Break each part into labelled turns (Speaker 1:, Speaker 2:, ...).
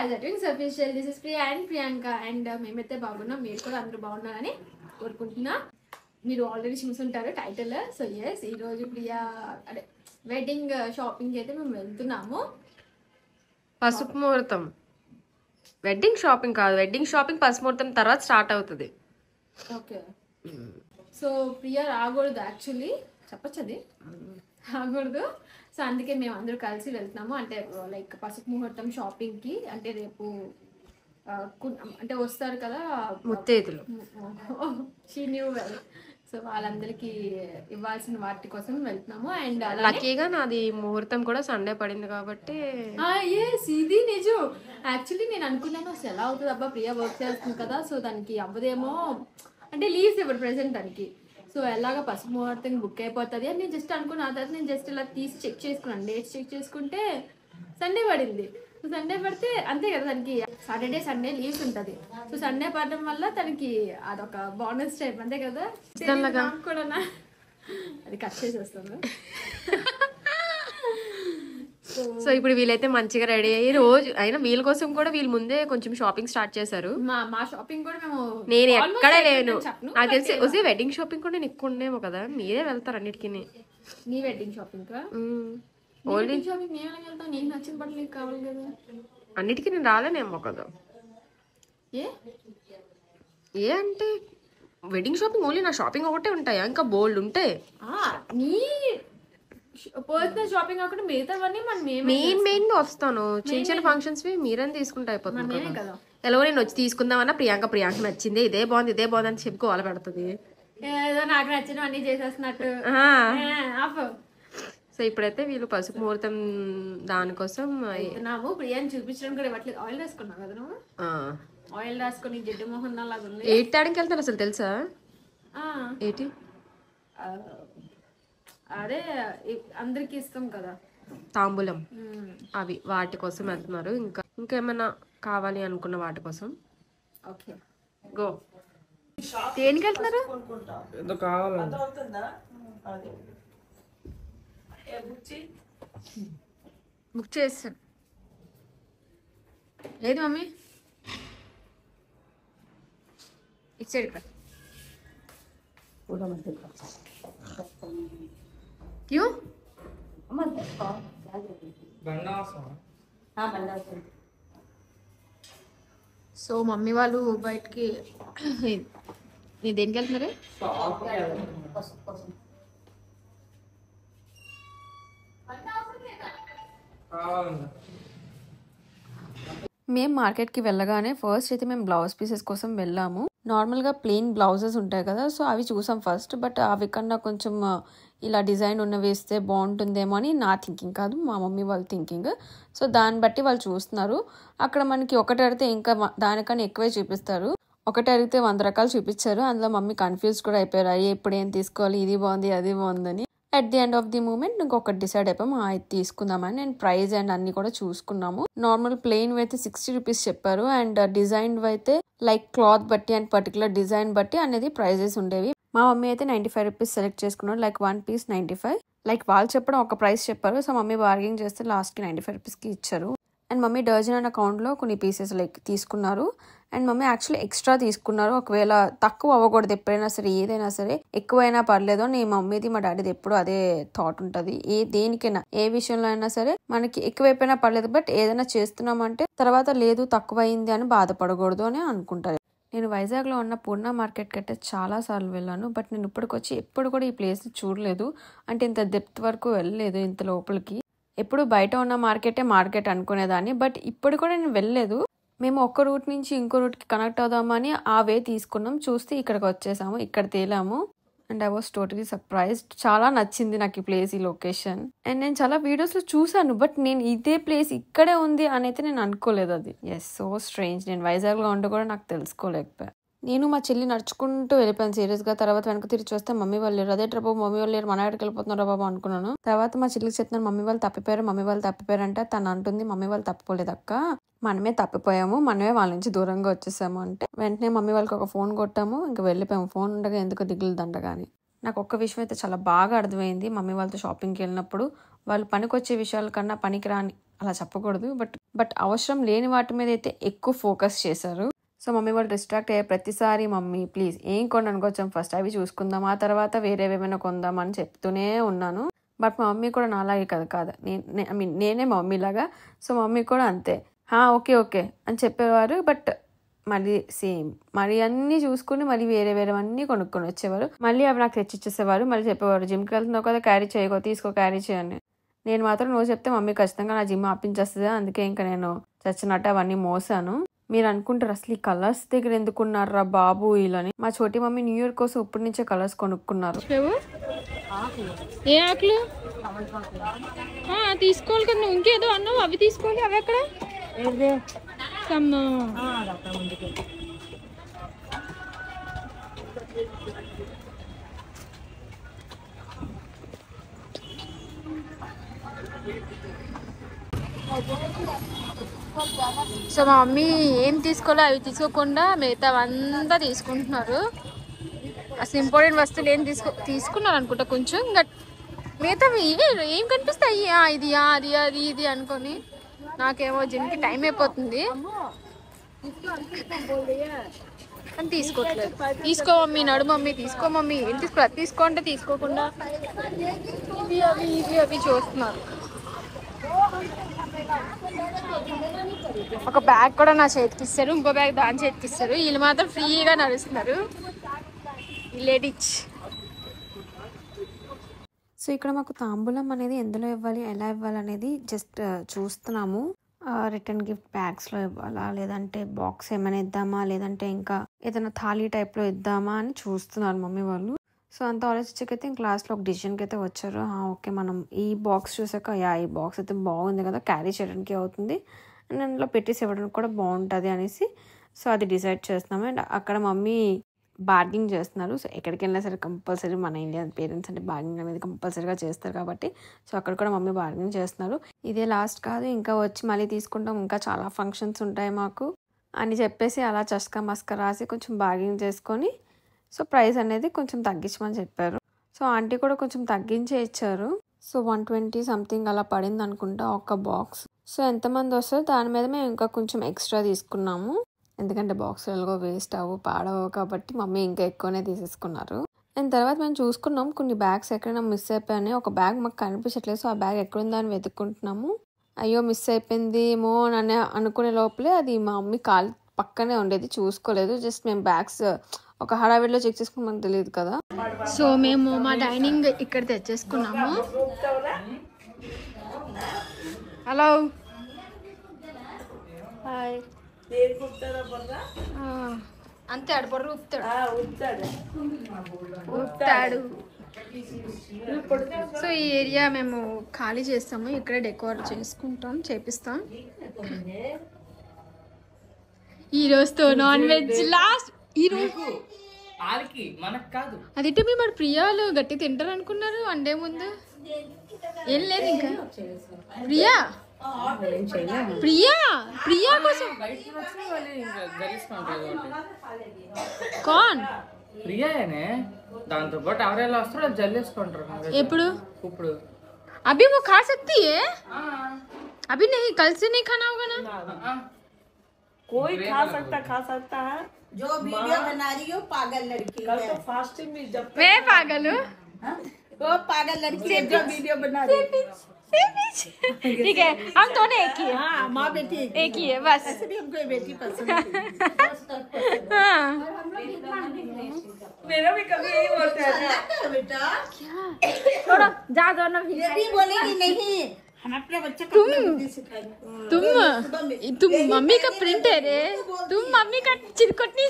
Speaker 1: guys, Twins Official. This is Priya and Priyanka and మేమైతే బాగున్నాం. మీరు కూడా అందరూ బాగున్నారని కోరుకుంటున్నా. మీరు ఆల్రెడీ చూసుంటారు టైటిల్. సో ఎస్, ఈరోజు ప్రియా అదే వెడ్డింగ్ షాపింగ్ అయితే మేము వెళ్తున్నాము.
Speaker 2: పసుపు ముహూర్తం వెడ్డింగ్ షాపింగ్ కాదు, వెడ్డింగ్ షాపింగ్ పసుపు ముహూర్తం తర్వాత స్టార్ట్ అవుతుంది.
Speaker 1: ఓకే, సో ప్రియా రాకూడదు, యాక్చువల్లీ చెప్పచ్చు అది రాకూడదు. సో అందుకే మేము అందరూ కలిసి వెళ్తున్నాము. అంటే లైక్ పసుపు ముహూర్తం షాపింగ్కి. అంటే రేపు అంటే వస్తారు కదా
Speaker 2: ముత్తైదులు,
Speaker 1: షీ న్యూ వెల్. సో వాళ్ళందరికీ ఇవ్వాల్సిన వాటి కోసం వెళ్తున్నాము. అండ్
Speaker 2: లక్కీగా నాది ముహూర్తం కూడా సండే పడింది కాబట్టి
Speaker 1: ఎస్, ఇది నిజం. యాక్చువల్లీ నేను అనుకున్నాను అసలు ఎలా అవుతుంది అబ్బా, ప్రియా వర్క్ చేస్తుంది కదా, సో దానికి అవ్వదేమో, అంటే లీవ్స్ ఇవ్వరు ప్రెసెంట్ దానికి. సో ఎలాగ పసుపు ముహూర్తం బుక్ అయిపోతుంది అని నేను జస్ట్ అనుకున్నా. ఆ తర్వాత నేను జస్ట్ ఇలా తీసి చెక్ చేసుకున్నాను, డేట్స్ చెక్ చేసుకుంటే సండే పడింది. సో సండే పడితే అంతే కదా, తనకి సాటర్డే సండే లీవ్స్ ఉంటుంది. సో సండే పడడం వల్ల తనకి అదొక బోనస్ టైప్, అంతే కదా. కూడా అది కట్ చేసేస్తాను.
Speaker 2: సో ఇప్పుడు వీళ్ళైతే మంచిగా రెడీ అయ్యి రోజు అయినా వీళ్ళ కోసం కూడా వీళ్ళు ముందే కొంచెం షాపింగ్ స్టార్ట్ చేశారు.
Speaker 1: మా షాపింగ్ కూడా మేము
Speaker 2: నేను ఎక్కడే లేను, నాకు తెలిసి వస్తే వెడ్డింగ్ షాపింగ్ కూడా నేను ఎక్కువ ఉండేమో కదా, మీరే వెళ్తారు అన్నిటికీ.
Speaker 1: నీ వెడ్డింగ్ షాపింగ్
Speaker 2: ఓన్లీ
Speaker 1: షాపింగ్ నేను ఎలా వెళ్తాను, నీకు నచ్చిన బట్టలు నీకు కావాలి కదా.
Speaker 2: అన్నిటికీ నేను రాలేనేమో కదా. ఏ అంటే వెడ్డింగ్ షాపింగ్ ఓన్లీ నా షాపింగ్ ఒకటే ఉంటాయా, ఇంకా బోల్డ్ ఉంటాయి.
Speaker 1: నీ పర్సనల్ షాపింగ్ కాకుండా మిగతావన్నీ మనం
Speaker 2: మెయిన్ వస్తాను. చిన్న చిన్న ఫంక్షన్స్ మీరని తీసుకుంటే అయిపోతుంది
Speaker 1: కదా.
Speaker 2: ఎలాగో నేను వచ్చి తీసుకుందామన్నా ప్రియాంక నచ్చింది, ఇదే బాగుంది అని చెప్పుకోవాలి పెడుతుంది.
Speaker 1: ఏదో నాకు నచ్చిన అన్ని చేసేస్తున్నట్టు.
Speaker 2: సో ఇప్పుడైతే వీళ్ళు పసుపు ముహూర్తం దానికోసం
Speaker 1: ప్రియాని చూపించడం కూడా ఇవ్వట్లేదు. ఆయిల్ రాసుకున్నావు కదా నువ్వు, ఆయిల్ రాసుకొని జిడ్డు మొహన్ లాగా ఉంది.
Speaker 2: 8 తారీఖుకి వెళ్తాను అసలు తెలుసా? 8
Speaker 1: అదే అందరికి ఇస్తాం కదా
Speaker 2: తాంబూలం, అవి వాటి కోసం వెళ్తున్నారు. ఇంకేమైనా కావాలి అనుకున్న వాటి కోసం.
Speaker 1: Okay,
Speaker 2: go. దేనికి వెళ్తున్నారు? బుక్ చేస్తాను. ఏది మమ్మీ ఇచ్చాడు ఇక్కడ. क्यों? సో మమ్మీ వాళ్ళు బయటికి నేను దేనికి వెళ్తున్నారు? మేము మార్కెట్కి వెళ్ళగానే ఫస్ట్ అయితే మేము బ్లౌజ్ పీసెస్ కోసం వెళ్ళాము. నార్మల్గా ప్లెయిన్ బ్లౌజెస్ ఉంటాయి కదా, సో అవి చూసాం ఫస్ట్. బట్ అవి కన్నా కొంచెం ఇలా డిజైన్ ఉన్న వేస్తే బాగుంటుందేమో అని నా థింకింగ్, కాదు మా మమ్మీ వాళ్ళ థింకింగ్. సో దాన్ని బట్టి వాళ్ళు చూస్తున్నారు. అక్కడ మనకి ఒకటి అడిగితే ఇంకా దానికన్నా ఎక్కువే చూపిస్తారు. ఒకటి అడిగితే 100 రకాలు చూపించారు. అందులో మమ్మీ కన్ఫ్యూజ్ కూడా అయిపోయారు, అయ్యే ఇప్పుడు ఏం తీసుకోవాలి, ఇది బాగుంది అది బాగుందని. At the end of the moment ఇంకొకటి డిసైడ్ అయిపోయాము, ఇది తీసుకుందామని. అండ్ ప్రైస్ అండ్ అన్ని కూడా చూసుకున్నాము. నార్మల్ ప్లెయిన్ అయితే 60 రూపీస్ చెప్పారు. అండ్ డిజైన్ అయితే లైక్ క్లాత్ బట్టి అండ్ పర్టికులర్ డిజైన్ బట్టి అనేది ప్రైజెస్ ఉండేవి. మా మమ్మీ అయితే 95 రూపీస్ సెలెక్ట్ చేసుకున్నారు. Like 1 piece 95. లైక్ వాళ్ళు చెప్పడం ఒక ప్రైస్ చెప్పారు. సో మమ్మీ బార్గెనింగ్ చేస్తే లాస్ట్కి 95 రూపీస్కి ఇచ్చారు. అండ్ మమ్మీ డర్జన్ అన్న అకౌంట్లో కొన్ని పీసెస్ లైక్ తీసుకున్నారు. అండ్ మమ్మీ యాక్చువల్లీ ఎక్స్ట్రా తీసుకున్నారు. ఒకవేళ తక్కువ అవ్వకూడదు ఎప్పుడైనా సరే, ఏదైనా సరే ఎక్కువైనా పర్లేదు అని మమ్మీది మా డాడీది ఎప్పుడు అదే థాట్ ఉంటుంది. దేనికైనా ఏ విషయంలో అయినా సరే మనకి ఎక్కువైపోయినా పర్లేదు, బట్ ఏదైనా చేస్తున్నామంటే తర్వాత లేదు తక్కువైంది అని బాధపడకూడదు అని అనుకుంటారు. నేను వైజాగ్లో ఉన్న పూర్ణ మార్కెట్కి అయితే చాలా సార్లు వెళ్ళాను. బట్ నేను ఇప్పటికొచ్చి ఎప్పుడు కూడా ఈ ప్లేస్ చూడలేదు. అంటే ఇంత డెప్త్ వరకు వెళ్ళలేదు, ఇంత లోపలికి. ఎప్పుడు బయట ఉన్న మార్కెట్ అనుకునేదాన్ని, బట్ ఇప్పుడు కూడా నేను వెళ్ళలేదు. మేము ఒక్క రూట్ నుంచి ఇంకో రూట్కి కనెక్ట్ అవుదామని ఆ వే తీసుకున్నాం. చూస్తే ఇక్కడికి వచ్చేసాము, ఇక్కడ తేలాము. And I was totally surprised. చాలా నచ్చింది నాకు ఈ ప్లేస్, ఈ లొకేషన్. అండ్ నేను చాలా వీడియోస్లో చూసాను, బట్ నేను ఇదే ప్లేస్ ఇక్కడే ఉంది అని అయితే నేను అనుకోలేదు. అది సో స్ట్రేంజ్. నేను వైజాగ్లో ఉండి కూడా నాకు తెలుసుకోలేకపోయా. నేను మా చెల్లి నడుచుకుంటూ వెళ్ళిపోయాను సీరియస్గా. తర్వాత వెనక తిరిగి చూస్తే మమ్మీ వాళ్ళు లేరు. అదే బాబు మమ్మీ వాళ్ళు లేరు, మన ఎక్కడికి వెళ్ళిపోతున్నారా బాబు అనుకున్నాను. తర్వాత మా చెల్లికి చెప్తున్నాను, మమ్మీ వాళ్ళు తప్పిపోయారు అంటే తను అంటుంది, మమ్మీ వాళ్ళు తప్పిపోలేదు అక్క, మనమే తప్పిపోయాము, మనమే వాళ్ళ నుంచి దూరంగా వచ్చేసాము అంటే వెంటనే మమ్మీ వాళ్ళకి ఒక ఫోన్ కొట్టాము, ఇంకా వెళ్ళిపోయాము. ఫోన్ ఉండగా ఎందుకు దిగులు దండగాని. నాకు ఒక్క విషయం అయితే చాలా బాగా అర్థమైంది మమ్మీ వాళ్ళతో షాపింగ్కి వెళ్ళినప్పుడు. వాళ్ళు పనికొచ్చే విషయాల కన్నా పనికిరాని అలా చెప్పకూడదు, బట్ అవసరం లేని వాటి మీద అయితే ఎక్కువ ఫోకస్ చేశారు. సో మమ్మీ వాళ్ళు డిస్ట్రాక్ట్ అయ్యే ప్రతిసారి మమ్మీ ప్లీజ్ ఏం కొనడానికి వచ్చాం, ఫస్ట్ అవి చూసుకుందాం, ఆ తర్వాత వేరేవేమైనా కొందాం అని చెప్తూనే ఉన్నాను. బట్ మా మమ్మీ కూడా నాలాగే కాదు నేనే మా మమ్మీ లాగా. సో మమ్మీ కూడా అంతే, ఓకే ఓకే అని చెప్పేవారు. బట్ మళ్ళీ సేమ్ మళ్ళీ అన్నీ చూసుకుని మళ్ళీ వేరేవన్నీ కొనుక్కొని వచ్చేవారు. మళ్ళీ అవి నాకు తెచ్చిచ్చేసేవారు. మళ్ళీ చెప్పేవారు జిమ్కి వెళ్తున్నావు కదా, క్యారీ చేయకో, తీసుకో, క్యారీ చేయని. నేను మాత్రం నువ్వు చెప్తే మమ్మీ ఖచ్చితంగా నా జిమ్ ఆపించేస్తుంది. అందుకే ఇంకా నేను చచ్చినట్టు అవన్నీ మోసాను. మీరు అనుకుంటారు అసలు ఈ కలర్స్ దగ్గర ఎందుకున్నారా బాబు వీళ్ళని. మా చోటి మమ్మీ న్యూ ఇయర్ కోసం ఇప్పటి నుంచే కలర్స్ కొనుక్కున్నారు.
Speaker 1: ఏ ఆకులు తీసుకోవాలి కదా, నువ్వు ఇంకేదో అన్నావు, అవి తీసుకోవాలి. అవి ఎక్కడ సో మా మమ్మీ ఏం తీసుకోవాలో అవి తీసుకోకుండా మిగతావంతా తీసుకుంటున్నారు. అసలు ఇంపార్టెంట్ వస్తువులు ఏం తీసుకున్నారు అనుకుంటా కొంచెం. ఇంకా మిగతా ఇవే ఏం కనిపిస్తాయి, ఇది అది అది ఇది అనుకొని. నాకేమో జిమ్కి టైం అయిపోతుంది అని తీసుకోవట్లేదు. తీసుకో మమ్మీ, నడు మమ్మీ, తీసుకో మమ్మీ, ఏం తీసుకోవాలి, తీసుకో అంటే తీసుకోకుండా ఇవి అవి చూస్తున్నారు. ఒక బ్యాగ్ కూడా నా చేతికి ఇస్తారు, ఇంకో బ్యాగ్ దాని చేతికి ఇస్తారు. వీళ్ళు మాత్రం ఫ్రీగా నడుస్తున్నారు లేడీస్.
Speaker 2: సో ఇక్కడ మాకు తాంబూలం అనేది ఎందులో ఇవ్వాలి, ఎలా ఇవ్వాలి అనేది జస్ట్ చూస్తున్నాము. రిటర్న్ గిఫ్ట్ బ్యాగ్స్లో ఇవ్వాలా, లేదంటే బాక్స్ ఏమైనా ఇద్దామా, లేదంటే ఇంకా ఏదైనా థాలీ టైప్లో ఇద్దామా అని చూస్తున్నారు మమ్మీ వాళ్ళు. సో అంత ఆలోచించకైతే క్లాస్లో ఒక డిసిషన్కి అయితే వచ్చారు. ఓకే మనం ఈ బాక్స్ చూసాక ఈ బాక్స్ అయితే బాగుంది కదా, క్యారీ చేయడానికి అవుతుంది అండ్ అందులో పెట్టేసి ఇవ్వడానికి కూడా బాగుంటుంది అనేసి సో అది డిసైడ్ చేస్తున్నాము. అండ్ అక్కడ మమ్మీ బార్గింగ్ చేస్తున్నారు. సో ఎక్కడికి వెళ్ళినా సరే కంపల్సరీ మన ఇండియన్ పేరెంట్స్ అంటే బార్గింగ్ అనేది కంపల్సరీగా చేస్తారు కాబట్టి సో అక్కడ కూడా మమ్మీ బార్గింగ్ చేస్తున్నారు. ఇదే లాస్ట్ కాదు, ఇంకా వచ్చి మళ్ళీ తీసుకుంటాం, ఇంకా చాలా ఫంక్షన్స్ ఉంటాయి మాకు అని చెప్పేసి అలా చస్కా మస్కా రాసి కొంచెం బార్గింగ్ చేసుకొని సో ప్రైస్ అనేది కొంచెం తగ్గించమని చెప్పారు. సో ఆంటీ కూడా కొంచెం తగ్గించే ఇచ్చారు. సో 120 సంథింగ్ అలా పడింది అనుకుంటా ఒక బాక్స్. సో ఎంతమంది వస్తారో దాని మీద మేము ఇంకా కొంచెం ఎక్స్ట్రా తీసుకున్నాము. ఎందుకంటే బాక్సులలో వేస్ట్ అవ్వు పాడవు కాబట్టి మమ్మీ ఇంకా ఎక్కువనే తీసేసుకున్నారు. అండ్ తర్వాత మేము చూసుకున్నాం కొన్ని బ్యాగ్స్ ఎక్కడైనా మిస్ అయిపోయాయి. ఒక బ్యాగ్ మాకు కనిపించట్లేదు. సో ఆ బ్యాగ్ ఎక్కడుందా అని వెతుక్కుంటున్నాము. అయ్యో మిస్ అయిపోయింది ఏమో అని అనుకునే లోపలే అది మా మమ్మీ కాలు పక్కనే ఉండేది, చూసుకోలేదు. జస్ట్ మేము బ్యాగ్స్ ఒక హడావిడిలో చెక్ చేసుకుని మనకు తెలియదు కదా.
Speaker 1: సో మేము మా డైనింగ్ ఇక్కడ తెచ్చేసుకున్నాము. Hello hi. అంతే ఆడు బొర్ర ఊపుతాడు. సో ఈ ఏరియా మేము ఖాళీ చేస్తాము, ఇక్కడే డెకోర్ చేసుకుంటాం, చేపిస్తాం. ఈ రోజుతో నాన్ వెజ్ లాస్ట్. ఈ రోజు అదింటే మేము ప్రియాలు గట్టి తింటారు అనుకున్నారు అండే ముందు. ఏం లేదు ఇంకా. ప్రియా ప్రియా ప్రియా కోసం కాన్
Speaker 3: దాంతో పాటు ఎవరైనా వస్తారో జల్లేసుకుంటారు.
Speaker 1: ఎప్పుడు अभी वो खा सकती है? अभी नहीं, कल से नहीं खाना होगा ना?
Speaker 4: कोई खा सकता है। जो वीडियो बना रही हो पागल लड़की कल तो फास्टिंग में जब
Speaker 1: मैं पागल हूँ,
Speaker 4: वो पागल लड़की है जो वीडियो बना रही है।
Speaker 1: ठीक है हम दोनों एक ही है।
Speaker 4: हाँ माँ बेटी
Speaker 1: एक ही है बस।
Speaker 4: ऐसे भी हमको बेटी पसंद है।
Speaker 1: हाँ
Speaker 4: मेरा भी कभी यही बोलता है बेटा।
Speaker 1: क्या थोड़ा जा दो ना।
Speaker 4: ये भी बोलेगी नहीं, हम अपने बच्चे को
Speaker 1: तुम मम्मी का प्रिंट है रे, तुम मम्मी का चिरकुटनी।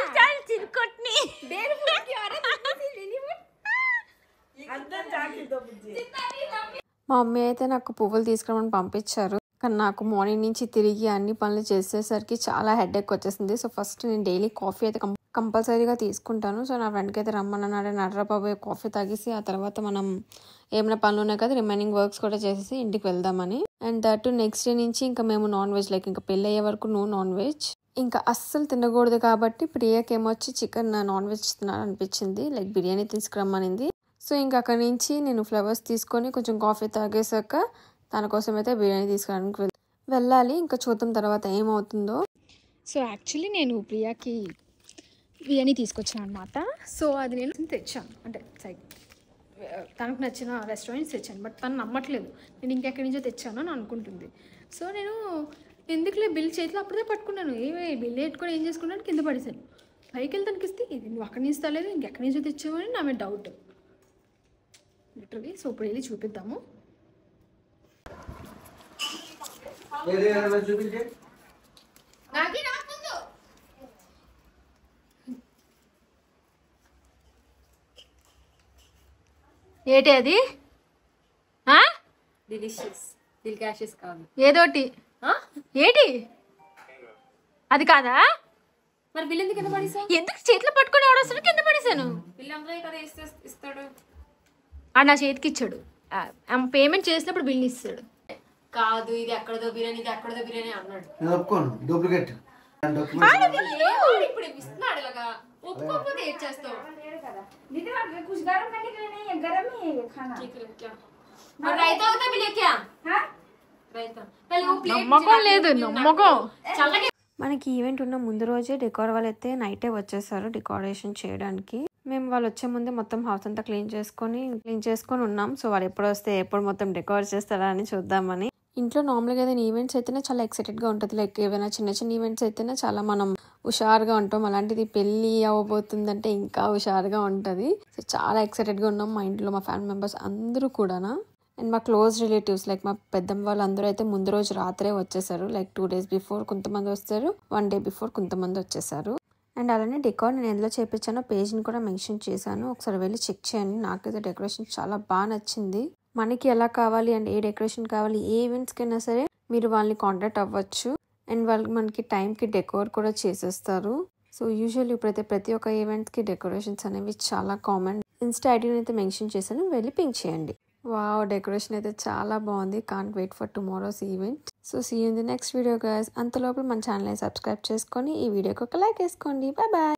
Speaker 1: चल चिरकुटनी
Speaker 2: మా మమ్మీ అయితే నాకు పువ్వులు తీసుకురామని పంపించారు. కానీ నాకు మార్నింగ్ నుంచి తిరిగి అన్ని పనులు చేసేసరికి చాలా హెడేక్ వచ్చేసింది. సో ఫస్ట్ నేను డైలీ కాఫీ అయితే కంపల్సరీగా తీసుకుంటాను. సో నా ఫ్రెండ్కి అయితే రమ్మన్నాడు, నడరా బాబు కాఫీ తాగేసి ఆ తర్వాత మనం ఏమైనా పనులు ఉన్నాయి కదా రిమైనింగ్ వర్క్స్ కూడా చేసేసి ఇంటికి వెళ్దామని. అండ్ దట్ నెక్స్ట్ డే నుంచి ఇంకా మేము నాన్ వెజ్ లైక్ ఇంకా పెళ్ళి అయ్యే వరకు నో నాన్ వెజ్, ఇంకా అస్సలు తినకూడదు కాబట్టి ప్రియాకి ఏమొచ్చి చికెన్ నాన్ వెజ్ తినాలనిపించింది, లైక్ బిర్యానీ తీసుకురమ్మనింది. సో ఇంకా అక్కడి నుంచి నేను ఫ్లవర్స్ తీసుకొని కొంచెం కాఫీ తాగేసాక తన కోసం అయితే బిర్యానీ తీసుకురావడానికి వెళ్ళాలి. ఇంకా చూద్దాం తర్వాత ఏమవుతుందో.
Speaker 1: సో యాక్చువల్లీ నేను ప్రియాకి బిర్యానీ తీసుకొచ్చాను అనమాట. సో అది నేను తెచ్చాను, అంటే తనకు నచ్చిన రెస్టారెంట్స్ తెచ్చాను. బట్ తను నమ్మట్లేదు నేను ఇంకెక్కడి నుంచో తెచ్చాను అని అనుకుంటుంది. సో నేను ఎందుకులే బిల్ చేతిలో అప్పుడే పట్టుకున్నాను, బిల్ పెట్టుకొని ఏం చేసుకున్నాను కింద పడేసాను. పైకి వెళ్తానికి ఇస్తే ఇది నువ్వు అక్కడి నుంచి తలేదు ఇంకెక్కడి నుంచో తెచ్చావని నా మీద డౌట్ లిటరలీ. సో ఇప్పుడు వెళ్ళి చూపిద్దాము. ఏంటి అది?
Speaker 2: డిలిషియస్ కాదు
Speaker 1: ఏదోటి ఏంటి అది కాదా?
Speaker 2: మరి బిల్ ఎందుకు కింద పడేసావు?
Speaker 1: ఎందుకు చేతిలో పట్టుకొని ఎవడొస్తాడు కింద పడేసాను.
Speaker 2: బిల్ అందరూ కదా ఇస్తాడు.
Speaker 1: నా చేతికి ఇచ్చాడు, పేమెంట్ చేసినప్పుడు బిల్ ఇస్తాడు.
Speaker 2: కాదు ఇది ఎక్కడదో బిర్యానీ ఇది ఎక్కడదో బిర్యానీ అన్నాడు.
Speaker 5: డూప్లికేట్
Speaker 2: ఇప్పుడు ఇస్తున్నాడు ఇలాగా, ఒప్పుకోకపోతే ఏం చేస్తావు?
Speaker 1: నమ్మకం లేదు, నమ్మకం.
Speaker 2: మనకి ఈవెంట్ ఉన్న ముందు రోజే డెకోర్ వాళ్ళు అయితే నైటే వచ్చేసారు డెకరేషన్ చేయడానికి. మేము వాళ్ళు వచ్చే ముందే మొత్తం హౌస్ అంతా క్లీన్ చేసుకొని ఉన్నాం. సో వాళ్ళు ఎప్పుడు వస్తే ఎప్పుడు మొత్తం డెకోర్ చేస్తారా అని చూద్దామని. ఇంట్లో నార్మల్గా ఏదైనా ఈవెంట్స్ అయితేనే చాలా ఎక్సైటెడ్గా ఉంటుంది, లైక్ ఏవైనా చిన్న చిన్న ఈవెంట్స్ అయితేనే చాలా మనం హుషారుగా ఉంటాం. అలాంటిది పెళ్ళి అవ్వబోతుందంటే ఇంకా హుషారుగా ఉంటుంది. సో చాలా ఎక్సైటెడ్గా ఉన్నాం మా ఇంట్లో మా ఫ్యామిలీ మెంబర్స్ అందరూ కూడా. అండ్ మా క్లోజ్ రిలేటివ్స్ లైక్ మా పెద్దమ్మ వాళ్ళందరూ అయితే ముందు రోజు రాత్రే వచ్చేసారు, లైక్ 2 days బిఫోర్ కొంతమంది వస్తారు, 1 day బిఫోర్ కొంతమంది వచ్చేసారు. అండ్ అలానే డెకోర్ నేను ఎందులో చేయించానో పేజ్ని కూడా మెన్షన్ చేశాను, ఒకసారి వెళ్ళి చెక్ చేయండి. నాకైతే డెకరేషన్ చాలా బాగా నచ్చింది. మనకి ఎలా కావాలి అండ్ ఏ డెకరేషన్ కావాలి ఏ ఈవెంట్స్కి అయినా సరే మీరు వాళ్ళని కాంటాక్ట్ అవ్వచ్చు. అండ్ వాళ్ళు మనకి టైంకి డెకోర్ కూడా చేసేస్తారు. సో యూజువల్లీ ఇప్పుడైతే ప్రతి ఒక్క ఈవెంట్కి డెకరేషన్స్ అనేవి చాలా కామన్. ఇన్స్టా ఐడీని అయితే మెన్షన్ చేశాను, వెళ్ళి పింక్ చేయండి. వావ్, డెకరేషన్ అయితే చాలా బాగుంది. Can't wait for tomorrow's event. So see you in the next video guys. అంతలోపు మన ఛానల్ని సబ్స్క్రైబ్ చేసుకొని ఈ వీడియోకి ఒక లైక్ వేసుకోండి. Bye bye.